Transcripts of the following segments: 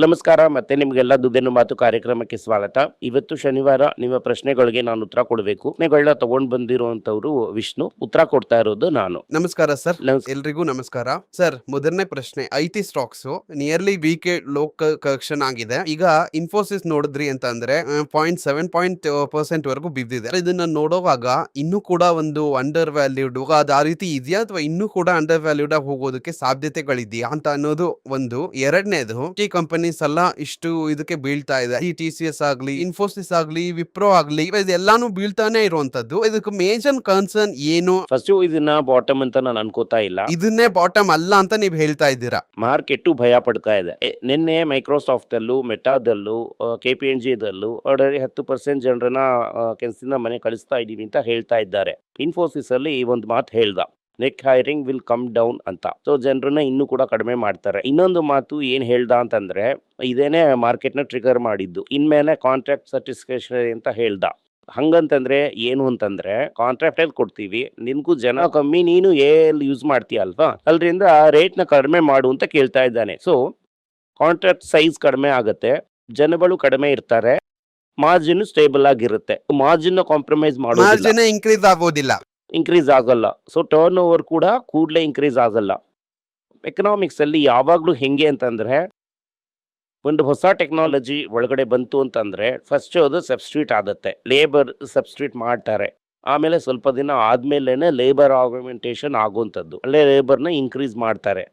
ನಮಸ್ಕಾರ. ಮತ್ತೆ ನಿಮ್ಗೆಲ್ಲ ದುಡ್ಡಿನ ಮಾತು ಕಾರ್ಯಕ್ರಮಕ್ಕೆ ಸ್ವಾಗತ. ಇವತ್ತು ಶನಿವಾರ ನಿಮ್ಮ ಪ್ರಶ್ನೆಗಳಿಗೆ ನಾನು ಉತ್ತರ ಕೊಡಬೇಕು. ಪ್ರಶ್ನೆಗಳನ್ನ ತಗೊಂಡ್ ಬಂದಿರುವಂತವ್ರು ವಿಷ್ಣು, ಉತ್ತರ ಕೊಡ್ತಾ ಇರೋದು ನಾನು. ನಮಸ್ಕಾರ ಸರ್. ನಮಸ್- ಎಲ್ರಿಗೂ ನಮಸ್ಕಾರ ಸರ್. ಮೊದಲನೇ ಪ್ರಶ್ನೆ, IT stocks nearly week low correction ಆಗಿದೆ. ಈಗ ಇನ್ಫೋಸಿಸ್ ನೋಡಿದ್ರಿ ಅಂತ ಅಂದ್ರೆ 0.7% ವರೆಗೂ ಬಿದ್ದಿದೆ. ಇದನ್ನ ನೋಡುವಾಗ ಇನ್ನೂ ಕೂಡ ಒಂದು ಅಂಡರ್ ವ್ಯಾಲ್ಯೂಡ್ ಅದು ಆ ರೀತಿ ಇದೆಯಾ ಅಥವಾ ಇನ್ನೂ ಕೂಡ ಅಂಡರ್ ವ್ಯಾಲ್ಯೂಡ್ ಆಗಿ ಹೋಗೋದಕ್ಕೆ ಸಾಧ್ಯತೆಗಳಿದೆಯಾ ಅಂತ ಅನ್ನೋದು ಒಂದು. ಎರಡನೇದು, ಟಿ ಕಂಪನೀಸ್ ಎಲ್ಲ ಇಷ್ಟು ಇದಕ್ಕೆ ಬೀಳ್ತಾ ಇದೆ. ಈ TCS ಆಗ್ಲಿ, ಇನ್ಫೋಸಿಸ್ ಆಗ್ಲಿ, ವಿಪ್ರೋ ಆಗ್ಲಿ, ಇದೆಲ್ಲಾನು ಬೀಳ್ತಾನೆ ಇರುವಂತದ್ದು. ಇದಕ್ಕೆ ಮೇಜರ್ ಕನ್ಸರ್ನ್ ಏನು? ಫಸ್ಟ್ ಇದನ್ನ ಬಾಟಮ್ ಅಂತ ನಾನು ಅನ್ಕೋತಾ ಇಲ್ಲ. ಇದನ್ನೇ ಬಾಟಮ್ ಅಲ್ಲ ಅಂತ ನೀವ್ ಹೇಳ್ತಾ ಇದ್ದೀರಾ. ಮಾರ್ಕೆಟ್ ಭಯ ಪಡ್ತಾ ಇದೆ. ನಿನ್ನೆ ಮೈಕ್ರೋಸಾಫ್ಟ್ ಅಲ್ಲೂ, ಮೆಟಾದಲ್ಲೂ, KPMG ದಲ್ಲೂ ಆಲ್ರೆಡಿ 10% ಜನರನ್ನ ಕೆಲಸದಿಂದ ಮನೆ ಕಳಿಸ್ತಾ ಇದೀವಿ ಅಂತ ಹೇಳ್ತಾ ಇದ್ದಾರೆ. ಇನ್ಫೋಸಿಸ್ ಅಲ್ಲಿ ಈ ಒಂದು ಮಾತು ಹೇಳ್ದ, net hiring will come down ಅಂತ. ಸೊ ಜನರನ್ನ ಇನ್ನೂ ಕೂಡ ಕಡಿಮೆ ಮಾಡ್ತಾರೆ. ಇನ್ನೊಂದು ಮಾತು ಏನ್ ಹೇಳ್ದ ಅಂತಂದ್ರೆ, ಇದೇನೆ ಮಾರ್ಕೆಟ್ ನ ಟ್ರಿಗರ್ ಮಾಡಿದ್ದು. ಇನ್ಮೇಲೆ ಕಾಂಟ್ರಾಕ್ಟ್ ಸರ್ಟಿಫಿಕೇಶನ್ ಅಂತ ಹೇಳ್ದ. ಹಂಗಂತಂದ್ರೆ ಏನು ಅಂತಂದ್ರೆ, ಕಾಂಟ್ರಾಕ್ಟ್ ಅಲ್ಲಿ ಕೊಡ್ತೀವಿ, ನಿನ್ಗೂ ಜನ ಕಮ್ಮಿ, ನೀನು ಯೂಸ್ ಮಾಡ್ತೀಯ ಅಲ್ವಾ, ಅಲ್ರಿಂದ ರೇಟ್ ನ ಕಡಿಮೆ ಮಾಡು ಅಂತ ಕೇಳ್ತಾ ಇದ್ದಾನೆ. ಸೊ ಕಾಂಟ್ರಾಕ್ಟ್ ಸೈಜ್ ಕಡಿಮೆ ಆಗುತ್ತೆ, ಜನಗಳು ಕಡಿಮೆ ಇರ್ತಾರೆ, ಮಾರ್ಜಿನ್ ಸ್ಟೇಬಲ್ ಆಗಿರುತ್ತೆ. ಮಾರ್ಜಿನ್ ಕಾಂಪ್ರಮೈಸ್ ಮಾಡೋದಿಲ್ಲ, ಮಾರ್ಜಿನ್ ಇನ್ಕ್ರೀಸ್ ಆಗೋದಿಲ್ಲ. ಇನ್ಕ್ರೀಸ್ ಆಗಲ್ಲ. ಸೊ ಟರ್ನ್ ಓವರ್ ಕೂಡ ಕೂಡಲೇ ಇನ್ಕ್ರೀಸ್ ಆಗಲ್ಲ. ಎಕನಾಮಿಕ್ಸ್ ಅಲ್ಲಿ ಯಾವಾಗ್ಲೂ ಹೆಂಗೆ ಅಂತಂದ್ರೆ, ಒಂದು ಹೊಸ ಟೆಕ್ನಾಲಜಿ ಒಳಗಡೆ ಬಂತು ಅಂತಂದ್ರೆ ಫಸ್ಟ್ ಅದು ಸಬ್ಸ್ಟಿಟ್ಯೂಟ್ ಆಗುತ್ತೆ, ಲೇಬರ್ ಸಬ್ಸ್ಟಿಟ್ಯೂಟ್ ಮಾಡ್ತಾರೆ. ಆಮೇಲೆ ಸ್ವಲ್ಪ ದಿನ ಆದ್ಮೇಲೆನೆ ಲೇಬರ್ ಆಗ್ಮೆಂಟೇಷನ್ ಆಗುವಂಥದ್ದು, ಅಲ್ಲೇ ಲೇಬರ್ನ ಇನ್ಕ್ರೀಸ್ ಮಾಡ್ತಾರೆ.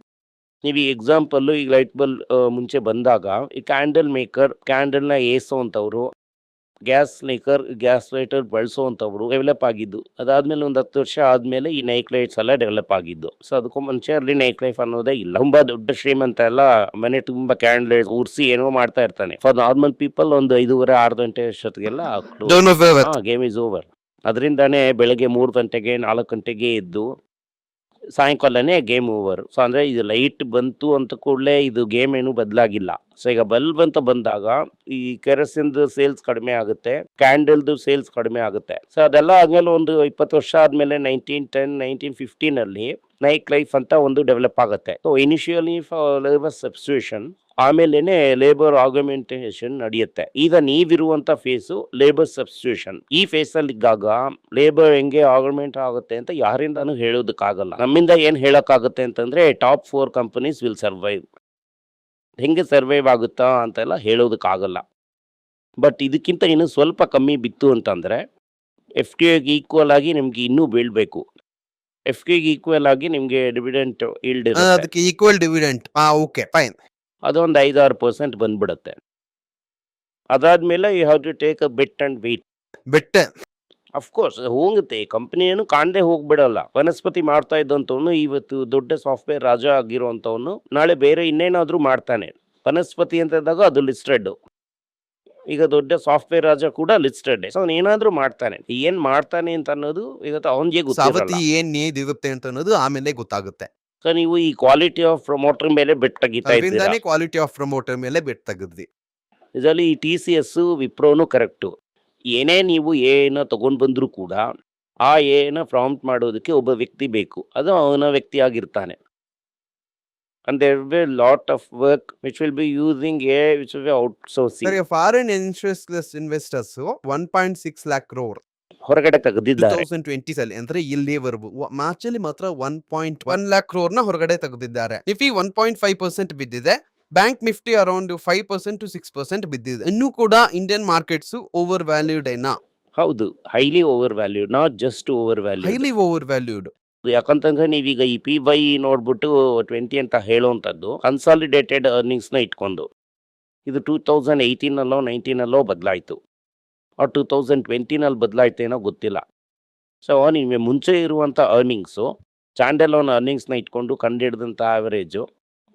ನೀವು ಈ ಎಕ್ಸಾಂಪಲ್, ಈಗ ಲೈಟ್ ಬಲ್ಬ್ ಮುಂಚೆ ಬಂದಾಗ ಈ ಕ್ಯಾಂಡಲ್ ಮೇಕರ್ ಕ್ಯಾಂಡಲ್ನ ಏಸೋವಂಥವ್ರು, ಗ್ಯಾಸ್ ಲೈಟರ್ ಬಳಸೋವಂಥವ್ರು ಡೆವಲಪ್ ಆಗಿದ್ದು. ಅದಾದ್ಮೇಲೆ ಒಂದು 10 ವರ್ಷ ಆದ್ಮೇಲೆ ಈ ನೈಟ್ ಲೈಟ್ಸ್ ಎಲ್ಲ ಡೆವಲಪ್ ಆಗಿದ್ದು. ಸೊ ಅದಕ್ಕೂ ಮುಂಚೆ ಅಲ್ಲಿ ನೈಟ್ ಲೈಫ್ ಅನ್ನೋದೇ ಇಲ್ಲ. ತುಂಬಾ ದೊಡ್ಡ ಶ್ರೀಮಂತ ಎಲ್ಲ ಮನೆ ತುಂಬಾ ಕ್ಯಾಂಡಲ್ ಲೈಟ್ ಉರ್ಸಿ ಏನೋ ಮಾಡ್ತಾ ಇರ್ತಾನೆ. ಫಾರ್ ನಾರ್ಮಲ್ ಪೀಪಲ್ ಒಂದು 5:30-6 ಗಂಟೆ ಅಷ್ಟೊತ್ತಿಗೆಲ್ಲ ಗೇಮ್ ಇಸ್ ಓವರ್. ಅದರಿಂದಾನೇ ಬೆಳಗ್ಗೆ 3 ಗಂಟೆಗೆ 4 ಗಂಟೆಗೆ ಎದ್ದು ಸಾಯಂಕಾಲನೇ ಗೇಮ್ ಓವರ್. ಸೊ ಅಂದ್ರೆ ಇದು ಲೈಟ್ ಬಂತು ಅಂತ ಕೂಡಲೇ ಇದು ಗೇಮ್ ಏನು ಬದಲಾಗಿಲ್ಲ. ಸೊ ಈಗ ಬಲ್ಬ್ ಅಂತ ಬಂದಾಗ ಈ ಕೆರಸಿನ್ದು ಸೇಲ್ಸ್ ಕಡಿಮೆ ಆಗುತ್ತೆ, ಕ್ಯಾಂಡಲ್ದು ಸೇಲ್ಸ್ ಕಡಿಮೆ ಆಗುತ್ತೆ. ಸೊ ಅದೆಲ್ಲ ಆದ್ಮೇಲೆ ಒಂದು 20 ವರ್ಷ ಆದ್ಮೇಲೆ 1910, 1915 ಅಲ್ಲಿ ನೈಟ್ ಲೈಫ್ ಅಂತ ಒಂದು ಡೆವಲಪ್ ಆಗುತ್ತೆ. ಸೊ ಇನಿಷಿಯಲಿ ಲೇಬರ್ ಸಬ್ಸ್ಟಿಟ್ಯೂಷನ್, ಆಮೇಲೆನೆ ಲೇಬರ್ ಆಗ್ಮೆಂಟೇಷನ್ ನಡೆಯುತ್ತೆ. ಈಗ ನೀವಿರುವಂತ ಫೇಸು ಲೇಬರ್ ಸಬ್ಸ್ಟಿಟ್ಯೂಷನ್. ಈ ಫೇಸ್ ಅಲ್ಲಿ ಇದ್ದಾಗ ಲೇಬರ್ ಹೆಂಗೆ ಆಗ್ಮೆಂಟ್ ಆಗುತ್ತೆ ಅಂತ ಯಾರಿಂದಾನು ಹೇಳೋದಕ್ಕಾಗಲ್ಲ. ನಮ್ಮಿಂದ ಏನ್ ಹೇಳಕ್ಕಾಗುತ್ತೆ ಅಂತಂದ್ರೆ, ಟಾಪ್ 4 ಕಂಪನೀಸ್ ವಿಲ್ ಸರ್ವೈವ್. ಹೆಂಗೆ ಸರ್ವೈವ್ ಆಗುತ್ತಾ ಅಂತೆಲ್ಲ ಹೇಳೋದಕ್ಕಾಗಲ್ಲ. ಬಟ್ ಇದಕ್ಕಿಂತ ಇನ್ನು ಸ್ವಲ್ಪ ಕಮ್ಮಿ ಬಿತ್ತು ಅಂತಂದ್ರೆ FTAಗೆ ಈಕ್ವಲ್ ಆಗಿ ನಿಮ್ಗೆ ಇನ್ನೂ ಬೀಳ್ಬೇಕು. FTAಗೆ ಈಕ್ವಲ್ ಆಗಿ ನಿಮ್ಗೆ ಡಿವಿಡೆಂಟ್ ಈಲ್ಡ್ ಇರುತ್ತೆ, ಅದಕ್ಕೆ ಈಕ್ವಲ್ ಡಿವಿಡೆಂಟ್. Okay fine. ಅದೊಂದು 5-6% ಬಂದ್ಬಿಡುತ್ತೆ. ಅದಾದ್ಮೇಲೆ you have to take a bet and wait. Bet of course ಹೋಗುತ್ತೆ, ಕಂಪನಿ ಏನು ಕಾಣದೆ ಹೋಗ್ಬಿಡಲ್ಲ. ವನಸ್ಪತಿ ಮಾಡ್ತಾ ಇದ್ದಂಥವ್ನು ಇವತ್ತು ದೊಡ್ಡ ಸಾಫ್ಟ್ವೇರ್ ರಾಜ ಆಗಿರುವಂತವನು ನಾಳೆ ಬೇರೆ ಇನ್ನೇನಾದ್ರೂ ಮಾಡ್ತಾನೆ. ವನಸ್ಪತಿ ಅಂತ ಇದ್ದಾಗ ಅದು ಲಿಸ್ಟೆಡ್. ಈಗ ದೊಡ್ಡ ಸಾಫ್ಟ್ವೇರ್ ರಾಜ ಕೂಡ ಲಿಸ್ಟೆಡ್. ಸೊ ಏನಾದ್ರೂ ಮಾಡ್ತಾನೆ. ಏನ್ ಮಾಡ್ತಾನೆ ಅಂತ ಅನ್ನೋದು ಇವತ್ತು ಅವನಿಗೆ ಗೊತ್ತಿರಲ್ಲ. ಸಾವತಿ ಏನ್ ಇರುತ್ತೆ ಅಂತ ಅನ್ನೋದು ಆಮೇಲೆ ಗೊತ್ತಾಗುತ್ತೆ. ಸೊ ನೀವು ಈ ಕ್ವಾಲಿಟಿ ಆಫ್ ಪ್ರಮೋಟರ್ ಮೇಲೆ ಬೆಟ್ ತೆಗಿತಾ ಇದ್ದೀರಾ. ಅದರಿಂದಾನೇ ಕ್ವಾಲಿಟಿ ಆಫ್ ಪ್ರಮೋಟರ್ ಮೇಲೆ ಬೆಟ್ ತೆಗೆದ್ವಿ. ಇದರಲ್ಲಿ ಈ TCS, ವಿಪ್ರೋನು ಕರೆಕ್ಟು. ಏನೇ ನೀವು ಏನೋ ತಗೊಂಡ್ ಬಂದ್ರು ಕೂಡ ಆ ಏನ ಪ್ರಾಂಪ್ಟ್ ಮಾಡೋದಕ್ಕೆ ಒಬ್ಬ ವ್ಯಕ್ತಿ ಬೇಕು, ಅದು ಅವನ ವ್ಯಕ್ತಿ ಆಗಿರ್ತಾನೆ. And there will be a lot of work which will be using AI, which will be outsourcing. ಸರಿ, ಫಾರಿನ್ ಇನ್ವೆಸ್ಟರ್ಸ್ 1.6 lakh crore ಹೊರಗಡೆ ತೆಗೆದಿದ್ದಾರೆ 2020 ಅಲ್ಲಿ, ಅಂದ್ರೆ ಇಲ್ಲಿವರೆಗೂ ಮಾರ್ಚ್ ಅಲ್ಲಿ ಮಾತ್ರ 1.1 lakh crore ನ ಹೊರಗಡೆ ತೆಗೆದಿದ್ದಾರೆ. ನಿಫ್ಟಿ 1.5% ಬಿದ್ದಿದೆ. ಬ್ಯಾಂಕ್ ನಿಫ್ಟಿ ಅರೌಂಡ್ 5% to 6% ಬಿದ್ದಿದೆ. ಇನ್ನೂ ಕೂಡ ಇಂಡಿಯನ್ ಮಾರ್ಕೆಟ್ಸ್ ಓವರ್ ವ್ಯಾಲ್ಯೂಡ್ ಏನಾ? ಹೌದು, highly over valued, not just over valued, highly over valued. ಯಾಕಂತಂದ್ರೆ ನೀವೀಗ ಈ PY ನೋಡ್ಬಿಟ್ಟು 20 ಅಂತ ಹೇಳುವಂಥದ್ದು ಕನ್ಸಾಲಿಡೇಟೆಡ್ ಅರ್ನಿಂಗ್ಸ್ ನ ಇಟ್ಕೊಂಡು, ಇದು 2018 ಅಲ್ಲೋ 19 ಅಲ್ಲೋ ಬದಲಾಯಿತು, 2020 ನಲ್ಲಿ ಬದಲಾಯ್ತೇನೋ ಗೊತ್ತಿಲ್ಲ. ಸೊ ನಿಮಗೆ ಮುಂಚೆ ಇರುವಂಥ ಅರ್ನಿಂಗ್ಸು ಸ್ಟ್ಯಾಂಡ್ ಅಲೋನ್ ಅರ್ನಿಂಗ್ಸ್ನ ಇಟ್ಕೊಂಡು ಕಂಡಿಡಿದಂಥ ಆವರೇಜು,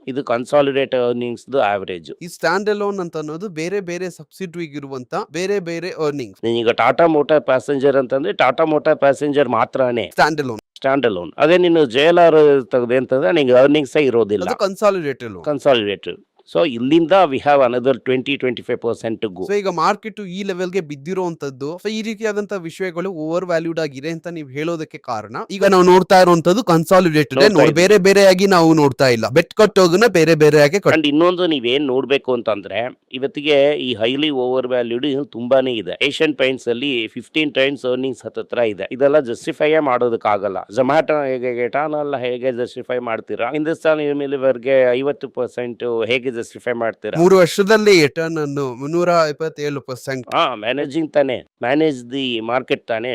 ಇದು ಕನ್ಸಾಲಿಡೇಟ್ ಅರ್ನಿಂಗ್ಸ್ ಆವರೇಜ್. ಈ ಸ್ಟ್ಯಾಂಡ್ ಅಲೋನ್ ಅಂತ ಅನ್ನೋದು ಬೇರೆ ಬೇರೆ ಸಬ್ಸಿಡಿಗೆ ಇರುವಂತ ಬೇರೆ ಬೇರೆ ಅರ್ನಿಂಗ್ಸ್. ಈಗ ಟಾಟಾ ಮೋಟಾರ್ ಪ್ಯಾಸೆಂಜರ್ ಅಂತಂದ್ರೆ ಟಾಟಾ ಮೋಟಾರ್ ಪ್ಯಾಸೆಂಜರ್ ಮಾತ್ರನೇ ಸ್ಟ್ಯಾಂಡ್ ಅಲೋನ್. ಅದೇ ನೀನು JLR ತೆಗೆದೆ ಅಂತಂದ್ರೆ ನಿಂಗೆ ಅರ್ನಿಂಗ್ಸ್ ಇರೋದಿಲ್ಲ, ಕನ್ಸಾಲಿಡೇಟೆಡ್. ಸೊ ಇಲ್ಲಿಂದ we have another 20-25% go. So ಈಗ ಮಾರ್ಕೆಟ್ ಈ ಲೆವೆಲ್ಗೆ ಬಿದ್ದಿರುವಂತದ್ದು, ಸೊ ಈ ರೀತಿಯಾದಂತ ವಿಷಯಗಳು ಓವರ್ ವ್ಯಾಲ್ಯೂಡ್ ಆಗಿದೆ ಅಂತ ನೀವು ಹೇಳೋದಕ್ಕೆ ಕಾರಣ, ಈಗ ನಾವು ನೋಡ್ತಾ ಇರುವಂತದ್ದು ಕನ್ಸಾಲಿಡೇಟೆಡ್, ನೋಡ್ತಾ ಇದ್ದೀವಿ. ಬೇರೆ ಬೇರೆಯಾಗಿ ನಾವು ನೋಡ್ತಾ ಇಲ್ಲ, ಬೆಟ್ ಕಟ್ಟೋದನ್ನ ಬೇರೆ ಬೇರೆಯಾಗಿ ಅಂಡ್ ಇನ್ನೊಂದು ನೀವೇನ್ ನೋಡ್ಬೇಕು ಅಂತಂದ್ರೆ, ಇವತ್ತಿಗೆ ಈ ಹೈಲಿ ಓವರ್ ವ್ಯಾಲ್ಯೂಡ್ ತುಂಬಾನೇ ಇದೆ. ಏಷ್ಯನ್ ಪೇಂಟ್ಸ್ ಅಲ್ಲಿ 15 ಟೈಮ್ಸ್ ಅರ್ನಿಂಗ್ಸ್ ಹತ್ತತ್ರ ಇದೆ. ಇದೆಲ್ಲ ಜಸ್ಟಿಫೈ ಮಾಡೋದಕ್ಕಾಗಲ್ಲ. ಝೊಮ್ಯಾಟೊ ಹೇಗೆ, ಗೆಟಾನಲ್ಲ ಹೇಗೆ ಜಸ್ಟಿಫೈ ಮಾಡ್ತೀರಾ, ಹಿಂದೂಸ್ತಾನ್ ಯುನಿಲಿವರ್ಗೆ 50% ಹೇಗೆ ಜಸ್ಟಿಫೈ ಮಾಡ್ತೀರಾ? 3 ವರ್ಷದಲ್ಲಿ ರಿಟರ್ನ್ ಅನ್ನು 327%. ಮ್ಯಾನೇಜಿಂಗ್ ತಾನೆ, ಮ್ಯಾನೇಜ್ ದಿ ಮಾರ್ಕೆಟ್ ತಾನೆ.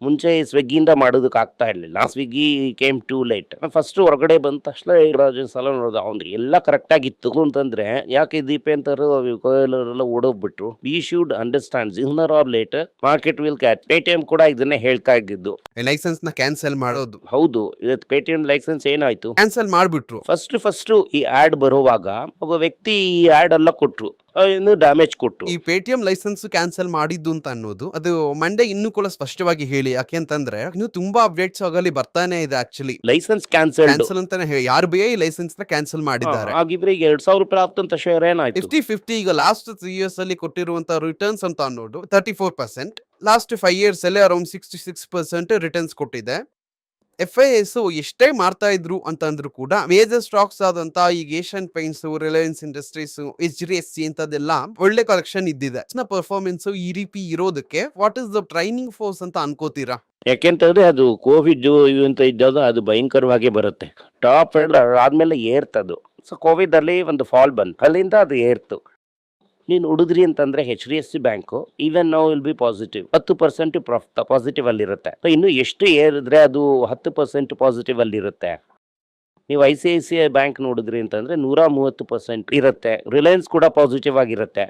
ಮುಂಚೆ ಸ್ವಿಗ್ಗಿಯಿಂದ ಮಾಡೋದಕ್ಕೆ ಆಗ್ತಾ ಇರ್ಲಿಲ್ಲ. Swiggy came too late. First ಹೊರಗಡೆ ಬಂದ ತಕ್ಷಣ ರಾಜನ್ ಸಲ ನೋಡ್ದ, ಅವ್ನು ಎಲ್ಲ ಕರೆಕ್ಟ್ ಆಗಿತ್ತು ಅಂತಂದ್ರೆ ಯಾಕೆ ದೀಪೇಂತರು ಎಲ್ಲ ಓಡೋಗ್ಬಿಟ್ರು. We should understand sooner or later market will catch. Paytm ಕೂಡ ಇದನ್ನೇ ಹೇಳ್ತಾ ಇದ್ದಿದ್ದು. ಲೈಸೆನ್ಸ್ ನ ಕ್ಯಾನ್ಸಲ್ ಮಾಡೋದು. ಹೌದು, ಇವತ್ತು ಪೇಟಿಎಂ ಲೈಸೆನ್ಸ್ ಏನಾಯ್ತು, ಕ್ಯಾನ್ಸಲ್ ಮಾಡ್ಬಿಟ್ರು. ಫಸ್ಟ್ ಈ ಆಡ್ ಬರುವಾಗ ಒಬ್ಬ ವ್ಯಕ್ತಿ ಈ ಆಡ್ ಎಲ್ಲ ಕೊಟ್ರು, ಇನ್ನು ಡ್ಯಾಮೇಜ್ ಕೊಟ್ರು. ಈ ಪೇಟಿಎಂ ಲೈಸೆನ್ಸ್ ಕ್ಯಾನ್ಸಲ್ ಮಾಡಿದ್ದು ಅಂತ ಅನ್ನೋದು ಅದು ಮಂಡೇ ಇನ್ನೂ ಕೂಡ ಸ್ಪಷ್ಟವಾಗಿ ಹೇಳಿ, ಯಾಕೆಂತಂದ್ರೆ ಇನ್ನು ತುಂಬಾ ಅಪ್ಡೇಟ್ಸ್ ಆಗಲಿ ಬರ್ತಾನೆ ಇದೆ. ಆಕ್ಚುಲಿ ಲೈಸೆನ್ಸ್ ಕ್ಯಾನ್ಸಲ್ ಕ್ಯಾನ್ಸಲ್ ಅಂತಾನೆ ಹೇಳಿ, RBI ಲೈಸೆನ್ಸ್ ನ ಕ್ಯಾನ್ಸಲ್ ಮಾಡಿದ್ದಾರೆ. ಆಗಿದ್ರೆ ಈಗ 2,000 ರೂಪಾಯಿ ಆಗ್ತಂತ ಶೇರ್ ಏನಾಯ್ತು? 50-50 ಈಗ ಲಾಸ್ಟ್ 3 years ಅಲ್ಲಿ ಕೊಟ್ಟಿರುವಂತ ರಿಟರ್ನ್ಸ್ ಅಂತ ಅನ್ನೋದು 34%, ಲಾಸ್ಟ್ 5 years ಅಲ್ಲಿ ಅರೌಂಡ್ 66% ರಿಟರ್ನ್ಸ್ ಕೊಟ್ಟಿದೆ. FIS ಎಷ್ಟೇ ಮಾಡ್ತಾ ಇದ್ರು ಅಂತಂದ್ರು ಕೂಡ ಮೇಜರ್ ಸ್ಟಾಕ್ಸ್ ಆದಂತ ಈಗ Asian paints, Reliance industries, HDFC ಅಂತದೆಲ್ಲ ಒಳ್ಳೆ ಕಲೆಕ್ಷನ್ ಇದ್ದಿದೆ. ಪರ್ಫಾರ್ಮೆನ್ಸ್ ಈ ರೀತಿ ಇರೋದಕ್ಕೆ what is the training force ಅಂತ ಅನ್ಕೋತೀರಾ? ಯಾಕೆಂತಂದ್ರೆ ಅದು ಕೋವಿಡ್ ಅಂತ ಇದ್ದಾಗ ಅದು ಭಯಂಕರವಾಗಿ ಬರುತ್ತೆ. ಟಾಪ್ ಆದ್ಮೇಲೆ ಏರ್ತದು. ಸೊ ಕೋವಿಡ್ ಅಲ್ಲಿ ಒಂದು ಫಾಲ್ ಬಂತು, ಅಲ್ಲಿಂದ ಅದು ಏರ್ತು. ನೀನು ಹುಡುಗ್ರಿ ಅಂತಂದ್ರೆ HDFC ಬ್ಯಾಂಕು ಈವನ್ ನಾವು ವಿಲ್ ಬಿ ಪಾಸಿಟಿವ್ 10% ಪಾಸಿಟಿವ್ ಅಲ್ಲಿರುತ್ತೆ. ಸೊ ಇನ್ನು ಎಷ್ಟು ಏರಿದ್ರೆ ಅದು 10% ಪಾಸಿಟಿವ್ ಅಲ್ಲಿರುತ್ತೆ. ನೀವು ICICI ಬ್ಯಾಂಕ್ ನೋಡಿದ್ರಿ ಅಂತಂದ್ರೆ 130% ಇರುತ್ತೆ. ರಿಲಯನ್ಸ್ ಕೂಡ ಪಾಸಿಟಿವ್ ಆಗಿರುತ್ತೆ.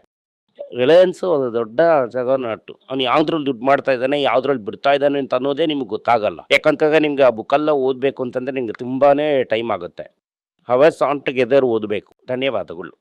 ರಿಲಯನ್ಸ್ ಒಂದು ದೊಡ್ಡ ಜಗನ್ನಾಟು. ಅವ್ನು ಯಾವ್ದ್ರಲ್ಲಿ ದುಡ್ಡು ಮಾಡ್ತಾ ಇದ್ದಾನೆ, ಯಾವ್ದ್ರಲ್ಲಿ ಬಿಡ್ತಾ ಇದ್ದಾನೆ ಅಂತ ಅನ್ನೋದೇ ನಿಮ್ಗೆ ಗೊತ್ತಾಗಲ್ಲ. ಯಾಕಂತಂದ್ರೆ ನಿಮ್ಗೆ ಆ ಬುಕ್ಕೆಲ್ಲ ಓದಬೇಕು ಅಂತಂದ್ರೆ ನಿಮ್ಗೆ ತುಂಬಾನೇ ಟೈಮ್ ಆಗುತ್ತೆ. ಹವರ್ಸ್ ಆನ್ ಟುಗೆದರ್ ಓದಬೇಕು. ಧನ್ಯವಾದಗಳು.